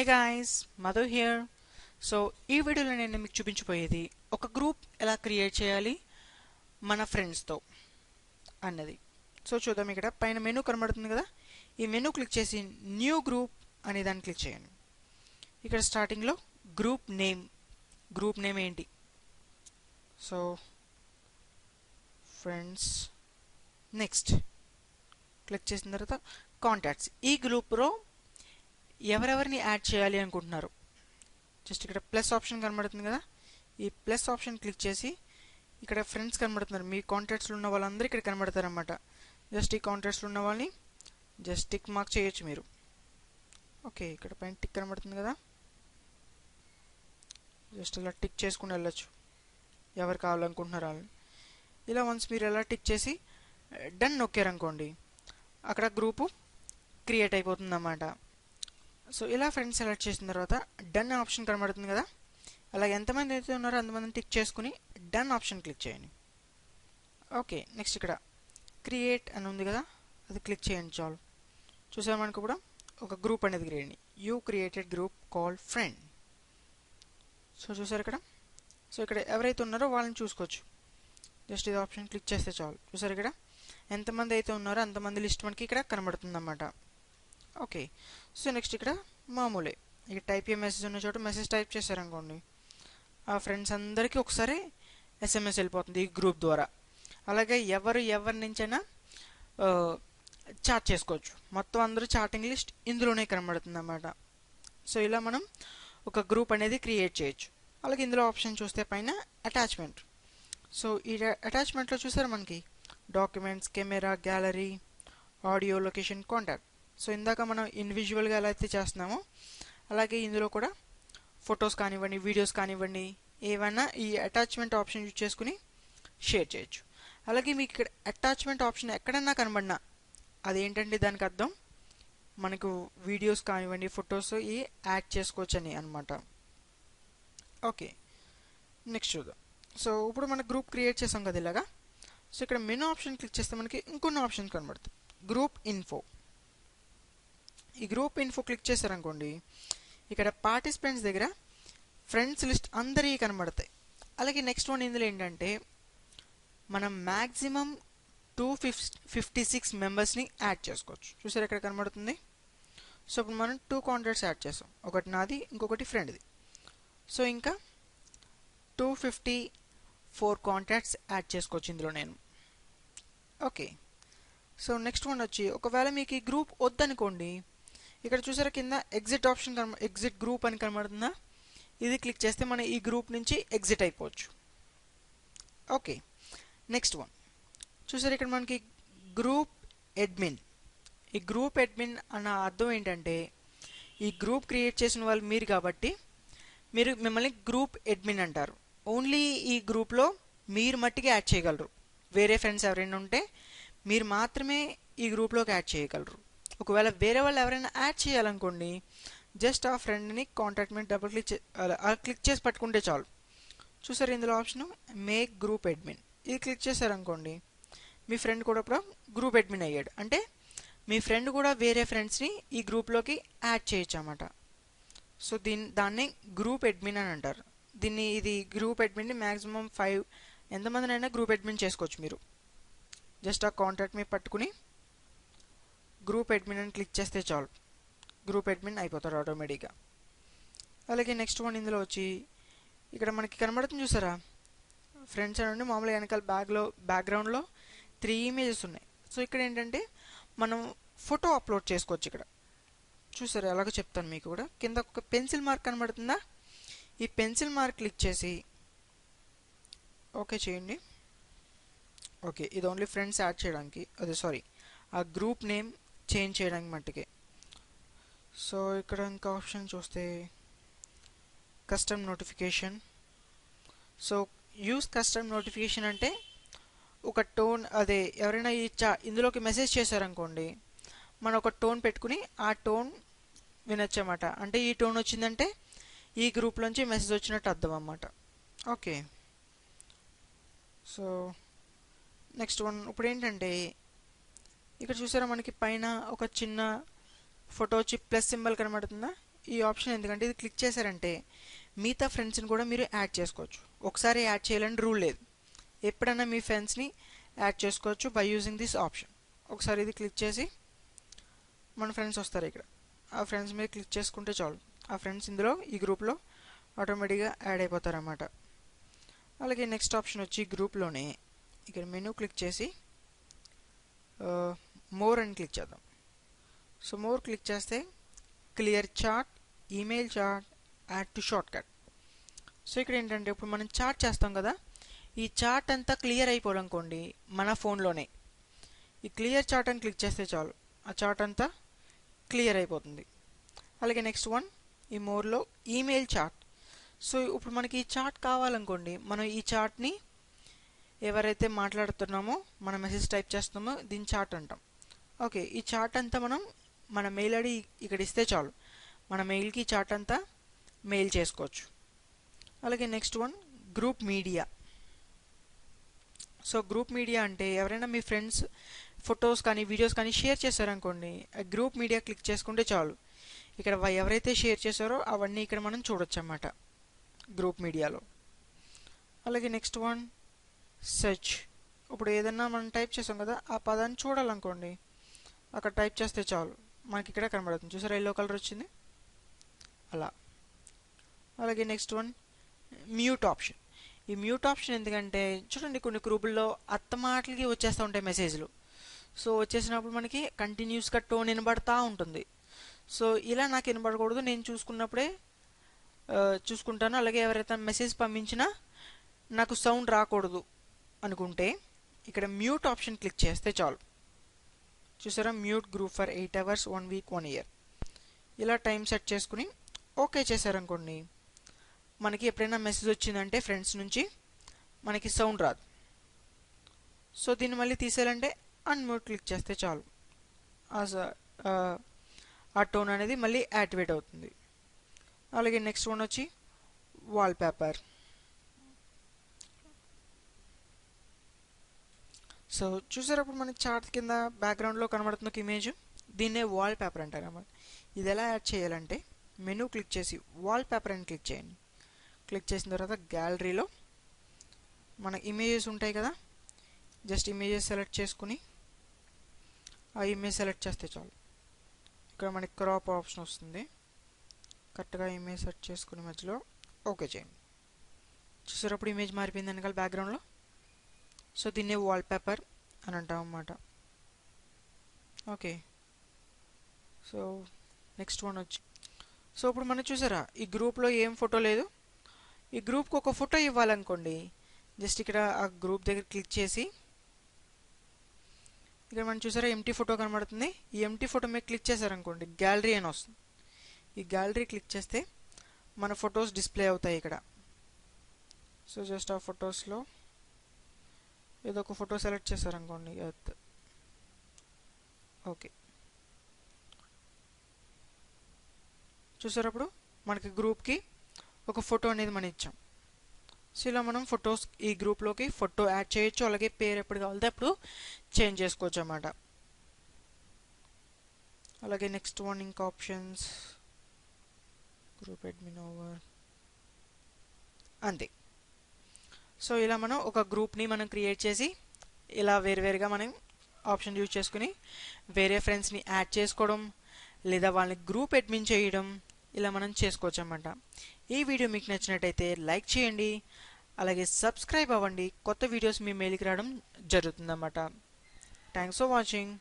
Hey guys, Madhu here. So ఈ వీడియోలో నేను మీకు చూపించబోయేది ఒక గ్రూప్ ఎలా క్రియేట్ చేయాలి మన ఫ్రెండ్స్తో అన్నది. సో చూద్దాం, ఇక్కడ పైన మెనూ కనబడుతుంది కదా, ఈ మెనూ క్లిక్ చేసి న్యూ గ్రూప్ అనే దాన్ని క్లిక్ చేయండి. ఇక్కడ స్టార్టింగ్లో గ్రూప్ నేమ్ ఏంటి? So friends. నెక్స్ట్ క్లిక్ చేసిన తర్వాత కాంటాక్ట్స్. ఈ గ్రూప్లో ఎవరెవరిని యాడ్ చేయాలి అనుకుంటున్నారు, జస్ట్ ఇక్కడ ప్లస్ ఆప్షన్ కనబడుతుంది కదా, ఈ ప్లస్ ఆప్షన్ క్లిక్ చేసి ఇక్కడ ఫ్రెండ్స్ కనబడుతున్నారు, మీ కాంటాక్ట్స్లో ఉన్న వాళ్ళందరూ ఇక్కడ కనబడతారన్నమాట. జస్ట్ ఈ కాంటాక్ట్స్లో ఉన్న వాళ్ళని జస్ట్ టిక్ మార్క్ చేయొచ్చు మీరు. ఓకే, ఇక్కడ పైన టిక్ కనబడుతుంది కదా, జస్ట్ ఇలా టిక్ చేసుకుని వెళ్ళొచ్చు ఎవరు కావాలనుకుంటున్నారో వాళ్ళని. ఇలా వన్స్ మీరు ఎలా టిక్ చేసి డన్ నొక్కారనుకోండి, అక్కడ గ్రూపు క్రియేట్ అయిపోతుంది అన్నమాట. సో ఇలా ఫ్రెండ్స్ సెలెక్ట్ చేసిన తర్వాత డన్ ఆప్షన్ కనబడుతుంది కదా, అలాగే ఎంతమంది అయితే ఉన్నారో అంతమందిని టిక్ చేసుకుని డన్ ఆప్షన్ క్లిక్ చేయండి. ఓకే, నెక్స్ట్ ఇక్కడ క్రియేట్ అని ఉంది కదా, అది క్లిక్ చేయండి. చాలు, చూసారు మనకు కూడా ఒక గ్రూప్ అనేది create. You created group call friend. So చూసారు ఇక్కడ, సో ఇక్కడ ఎవరైతే ఉన్నారో వాళ్ళని చూసుకోవచ్చు. జస్ట్ ఇది ఆప్షన్ క్లిక్ చేస్తే చాలు. చూసారు ఇక్కడ ఎంతమంది అయితే ఉన్నారో అంతమంది లిస్ట్ మనకి ఇక్కడ కనబడుతుంది అన్నమాట. ఓకే, సో నెక్స్ట్ ఇక్కడ మామూలే, ఇక టైప్ ఏ మెసేజ్ ఉన్న చోట మెసేజ్ టైప్ చేశారనుకోండి, ఆ ఫ్రెండ్స్ అందరికీ ఒకసారి ఎస్ఎంఎస్ వెళ్ళిపోతుంది ఈ గ్రూప్ ద్వారా. అలాగే ఎవరి నుంచైనా చాట్ చేసుకోవచ్చు. మొత్తం అందరూ చాటింగ్ లిస్ట్ ఇందులోనే కనబడుతుంది అన్నమాట. సో ఇలా మనం ఒక గ్రూప్ అనేది క్రియేట్ చేయొచ్చు. అలాగే ఇందులో ఆప్షన్ చూస్తే పైన అటాచ్మెంట్. సో ఈ అటాచ్మెంట్లో చూసారు మనకి documents, camera, gallery, audio, location, contact. So ఇందాక మనం ఇండివిజువల్గా ఎలా అయితే చేస్తున్నామో అలాగే ఇందులో కూడా ఫొటోస్ కానివ్వండి, వీడియోస్ కానివ్వండి, ఏవైనా ఈ అటాచ్మెంట్ ఆప్షన్ యూజ్ చేసుకుని షేర్ చేయొచ్చు. అలాగే మీకు ఇక్కడ అటాచ్మెంట్ ఆప్షన్ ఎక్కడన్నా కనబడినా అదేంటంటే దానికి అర్థం మనకు వీడియోస్ కానివ్వండి, ఫొటోస్ ఈ యాడ్ చేసుకోవచ్చు అని అనమాట. ఓకే, నెక్స్ట్ చూద్దాం. సో ఇప్పుడు మన గ్రూప్ క్రియేట్ చేసాం కదా ఇలాగా. సో ఇక్కడ మెనూ ఆప్షన్ క్లిక్ చేస్తే మనకి ఇంకొన్ని ఆప్షన్ కనబడుతుంది. Group info. ఈ గ్రూప్ ఇన్ఫో క్లిక్ చేశారనుకోండి, ఇక్కడ పార్టిసిపెంట్స్ దగ్గర ఫ్రెండ్స్ లిస్ట్ అందరికీ కనబడతాయి. అలాగే నెక్స్ట్ వన్ ఇందులో ఏంటంటే మనం మ్యాక్సిమం 256 మెంబర్స్ని యాడ్ చేసుకోవచ్చు. చూసారు ఇక్కడ కనబడుతుంది. సో ఇప్పుడు మనం 2 కాంటాక్ట్స్ యాడ్ చేసాం, ఒకటి నాది, ఇంకొకటి ఫ్రెండ్ది. సో ఇంకా 254 కాంటాక్ట్స్ యాడ్ చేసుకోవచ్చు ఇందులో నేను. ఓకే, సో నెక్స్ట్ వన్ వచ్చి ఒకవేళ మీకు ఈ గ్రూప్ వద్దనుకోండి, ఇక్కడ చూసారా కింద ఎగ్జిట్ ఆప్షన్ ఎగ్జిట్ గ్రూప్ అని కనబడుతుందా, ఇది క్లిక్ చేస్తే మనం ఈ గ్రూప్ నుంచి ఎగ్జిట్ అయిపోవచ్చు. ఓకే, నెక్స్ట్ వన్ చూసారు ఇక్కడ మనకి గ్రూప్ అడ్మిన్. ఈ గ్రూప్ అడ్మిన్ అన్న అర్థం ఏంటంటే ఈ గ్రూప్ క్రియేట్ చేసిన వాళ్ళు మీరు కాబట్టి మిమ్మల్ని గ్రూప్ అడ్మిన్ అంటారు. ఓన్లీ ఈ గ్రూప్లో మీరు మట్టికి యాడ్ చేయగలరు. వేరే ఫ్రెండ్స్ ఎవరైనా ఉంటే మీరు మాత్రమే ఈ గ్రూప్లోకి యాడ్ చేయగలరు. ఒకవేళ వేరే వాళ్ళు ఎవరైనా యాడ్ చేయాలనుకోండి, జస్ట్ ఆ ఫ్రెండ్ని కాంటాక్ట్ మీద డబుల్ క్లిక్ చేసి పట్టుకుంటే చాలు. చూసారు ఇందులో ఆప్షన్ మేక్ గ్రూప్ అడ్మిన్, ఇది క్లిక్ చేశారనుకోండి మీ ఫ్రెండ్ కూడా ఇప్పుడు గ్రూప్ అడ్మిన్ అయ్యాడు. అంటే మీ ఫ్రెండ్ కూడా వేరే ఫ్రెండ్స్ని ఈ గ్రూప్లోకి యాడ్ చేయొచ్చు అన్నమాట. సో దాన్ని గ్రూప్ అడ్మిన్ అని అంటారు. ఇది గ్రూప్ అడ్మిన్ని మ్యాక్సిమం 5 ఎంతమందినైనా గ్రూప్ అడ్మిన్ చేసుకోవచ్చు మీరు. జస్ట్ ఆ కాంటాక్ట్ మీద పట్టుకుని గ్రూప్ అడ్మిన్ అని క్లిక్ చేస్తే చాలు, గ్రూప్ అడ్మిన్ అయిపోతారు ఆటోమేటిక్గా. అలాగే నెక్స్ట్ వన్ ఇందులో వచ్చి ఇక్కడ మనకి కనబడుతుంది చూసారా, ఫ్రెండ్స్ అని మామూలుగా వెనకాల బ్యాక్గ్రౌండ్లో 3 ఇమేజెస్ ఉన్నాయి. సో ఇక్కడ ఏంటంటే మనం ఫోటో అప్లోడ్ చేసుకోవచ్చు. ఇక్కడ చూసారా, ఎలాగో చెప్తాను మీకు కూడా. కింద ఒక పెన్సిల్ మార్క్ కనబడుతుందా, ఈ పెన్సిల్ మార్క్ క్లిక్ చేసి ఓకే చేయండి. ఓకే, ఇది ఓన్లీ ఫ్రెండ్స్ యాడ్ చేయడానికి, ఆ గ్రూప్ నేమ్ చేంజ్ చేయడానికి మట్టుకే. సో ఇక్కడ ఇంకా ఆప్షన్ చూస్తే custom notification. So use custom notification అంటే ఒక టోన్, అదే ఎవరైనా ఇందులోకి మెసేజ్ చేశారనుకోండి, మనం ఒక టోన్ పెట్టుకుని ఆ టోన్ వినొచ్చు అన్నమాట. అంటే ఈ టోన్ వచ్చిందంటే ఈ గ్రూప్లోంచి మెసేజ్ వచ్చినట్టు అర్థం అన్నమాట. ఓకే, సో నెక్స్ట్ వన్ ఇప్పుడు ఏంటంటే ఇక్కడ చూసారా మనకి పైన ఒక చిన్న ఫోటో వచ్చి ప్లస్ సింబల్ కనబడుతుందా, ఈ ఆప్షన్ ఎందుకంటే ఇది క్లిక్ చేశారంటే మిగతా ఫ్రెండ్స్ని కూడా మీరు యాడ్ చేసుకోవచ్చు. ఒకసారి యాడ్ చేయాలని రూల్ లేదు, ఎప్పుడైనా మీ ఫ్రెండ్స్ని యాడ్ చేసుకోవచ్చు బై యూజింగ్ దిస్ ఆప్షన్. ఒకసారి ఇది క్లిక్ చేసి మన ఫ్రెండ్స్ వస్తారు. ఇక్కడ ఆ ఫ్రెండ్స్ మీద క్లిక్ చేసుకుంటే చాలు, ఆ ఫ్రెండ్స్ ఇందులో ఈ గ్రూప్లో ఆటోమేటిక్గా యాడ్ అయిపోతారన్నమాట. అలాగే నెక్స్ట్ ఆప్షన్ వచ్చి గ్రూప్లోనే ఇక్కడ మెనూ క్లిక్ చేసి మోర్ అని క్లిక్ చేద్దాం. సో మోర్ క్లిక్ చేస్తే clear chat, email chat, add to shortcut. So ఇక్కడ ఏంటంటే ఇప్పుడు మనం చాట్ చేస్తాం కదా, ఈ చాట్ అంతా క్లియర్ అయిపోవాలనుకోండి మన ఫోన్లోనే ఈ క్లియర్ చాట్ అని క్లిక్ చేస్తే చాలు, ఆ చాట్ అంతా క్లియర్ అయిపోతుంది. అలాగే నెక్స్ట్ వన్ ఈ మోర్లో ఈమెయిల్ చాట్. సో ఇప్పుడు మనకి ఈ చాట్ కావాలనుకోండి, మనం ఈ చాట్ని ఎవరైతే మాట్లాడుతున్నామో మన మెసేజ్ టైప్ చేస్తున్నామో దీన్ని చాట్ అంటాం. ఓకే, ఈ చాట్ అంతా మనం మన మెయిల్ ఐడి ఇక్కడ ఇస్తే చాలు, మన మెయిల్కి ఈ చాట్ అంతా మెయిల్ చేసుకోవచ్చు. అలాగే next one group media. So group media అంటే ఎవరైనా మీ ఫ్రెండ్స్ ఫొటోస్ కానీ వీడియోస్ కానీ షేర్ చేశారనుకోండి, గ్రూప్ మీడియా క్లిక్ చేసుకుంటే చాలు, ఇక్కడ ఎవరైతే షేర్ చేశారో అవన్నీ ఇక్కడ మనం చూడొచ్చు అన్నమాట గ్రూప్ మీడియాలో. అలాగే నెక్స్ట్ వన్ సెర్చ్. ఇప్పుడు ఏదన్నా మనం టైప్ చేసాం కదా, ఆ పదాన్ని చూడాలనుకోండి అక్కడ టైప్ చేస్తే చాలు, మనకి ఇక్కడ కనబడుతుంది. చూసారా ఎల్లో కలర్ వచ్చింది అలా. అలాగే నెక్స్ట్ వన్ మ్యూట్ ఆప్షన్. ఈ మ్యూట్ ఆప్షన్ ఎందుకంటే చూడండి కొన్ని గ్రూపుల్లో అత్తమాటలకి వచ్చేస్తూ ఉంటాయి మెసేజ్లు. సో వచ్చేసినప్పుడు మనకి కంటిన్యూస్గా టోన్ వినబడతా ఉంటుంది. సో ఇలా నాకు వినబడకూడదు, నేను చూసుకున్నప్పుడే చూసుకుంటాను. అలాగే ఎవరైతే మెసేజ్ పంపించినా నాకు సౌండ్ రాకూడదు అనుకుంటే ఇక్కడ మ్యూట్ ఆప్షన్ క్లిక్ చేస్తే చాలు. చూసారా, mute group for 8 hours 1 week 1 year. ఇలా టైం సెట్ చేసుకుని ఓకే చేశారనుకోండి, మనకి ఎప్పుడైనా మెసేజ్ వచ్చిందంటే ఫ్రెండ్స్ నుంచి మనకి సౌండ్ రాదు. సో దీన్ని మళ్ళీ తీసేయాలంటే అన్మ్యూట్ క్లిక్ చేస్తే చాలు, ఆ టోన్ అనేది మళ్ళీ యాక్టివేట్ అవుతుంది. అలాగే నెక్స్ట్ వన్ వచ్చి వాల్ పేపర్. సో చూసారప్పుడు మనకి చార్ట్ కింద బ్యాక్గ్రౌండ్లో కనబడుతున్న ఒక ఇమేజ్, దీన్నే వాల్ పేపర్ అంటారు అన్నమాట. ఇది ఎలా యాడ్ చేయాలంటే మెనూ క్లిక్ చేసి వాల్ పేపర్ అని క్లిక్ చేయండి. క్లిక్ చేసిన తర్వాత గ్యాలరీలో మన ఇమేజెస్ ఉంటాయి కదా, జస్ట్ ఇమేజెస్ సెలెక్ట్ చేసుకుని ఆ ఇమేజ్ సెలెక్ట్ చేస్తే చాలు. ఇక్కడ మనకి క్రాప్ ఆప్షన్ వస్తుంది, కరెక్ట్గా ఇమేజ్ సెట్ చేసుకుని మధ్యలో ఓకే చేయండి. చూసారప్పుడు ఇమేజ్ మారిపోయింది వెనకాల బ్యాక్గ్రౌండ్లో. సో దీన్నే వాల్ పేపర్ అని అంటాం అన్నమాట. ఓకే, సో నెక్స్ట్ వన్ వచ్చి, సో ఇప్పుడు మనం చూసారా ఈ గ్రూప్లో ఏం ఫోటో లేదు, ఈ గ్రూప్కి ఒక ఫోటో ఇవ్వాలనుకోండి జస్ట్ ఇక్కడ ఆ గ్రూప్ దగ్గర క్లిక్ చేసి ఇక్కడ మనం చూసారా ఎంటీ ఫోటో కనబడుతుంది, ఈ ఎంటీ ఫోటో మీద క్లిక్ చేశారనుకోండి గ్యాలరీ అని వస్తుంది. ఈ గ్యాలరీ క్లిక్ చేస్తే మన ఫొటోస్ డిస్ప్లే అవుతాయి ఇక్కడ. సో జస్ట్ ఆ ఫొటోస్లో ఏదో ఒక ఫోటో సెలెక్ట్ చేశారనుకోండి, ఓకే చూసారప్పుడు మనకి గ్రూప్కి ఒక ఫోటో అనేది మనం ఇచ్చాం. సో ఇలా మనం ఫొటోస్ ఈ గ్రూప్లోకి ఫోటో యాడ్ చేయొచ్చు, అలాగే పేరు ఎప్పుడు కావాలంటే అప్పుడు చేంజ్ చేసుకోవచ్చు అన్నమాట. అలాగే నెక్స్ట్ వన్ ఇంకా ఆప్షన్స్ గ్రూప్ అడ్మిన్ ఓవర్, అంతే. సో ఇలా మనం ఒక గ్రూప్ని మనం క్రియేట్ చేసి ఇలా వేరువేరుగా మనం ఆప్షన్ యూజ్ చేసుకుని వేరే ఫ్రెండ్స్ని యాడ్ చేసుకోవడం లేదా వాళ్ళని గ్రూప్ అడ్మిన్ చేయడం ఇలా మనం చేసుకోవచ్చు అన్నమాట. ఈ వీడియో మీకు నచ్చినట్టయితే లైక్ చేయండి, అలాగే సబ్స్క్రైబ్ అవ్వండి, కొత్త వీడియోస్ మీ మెయిల్కి రావడం జరుగుతుందన్నమాట. Thanks for watching.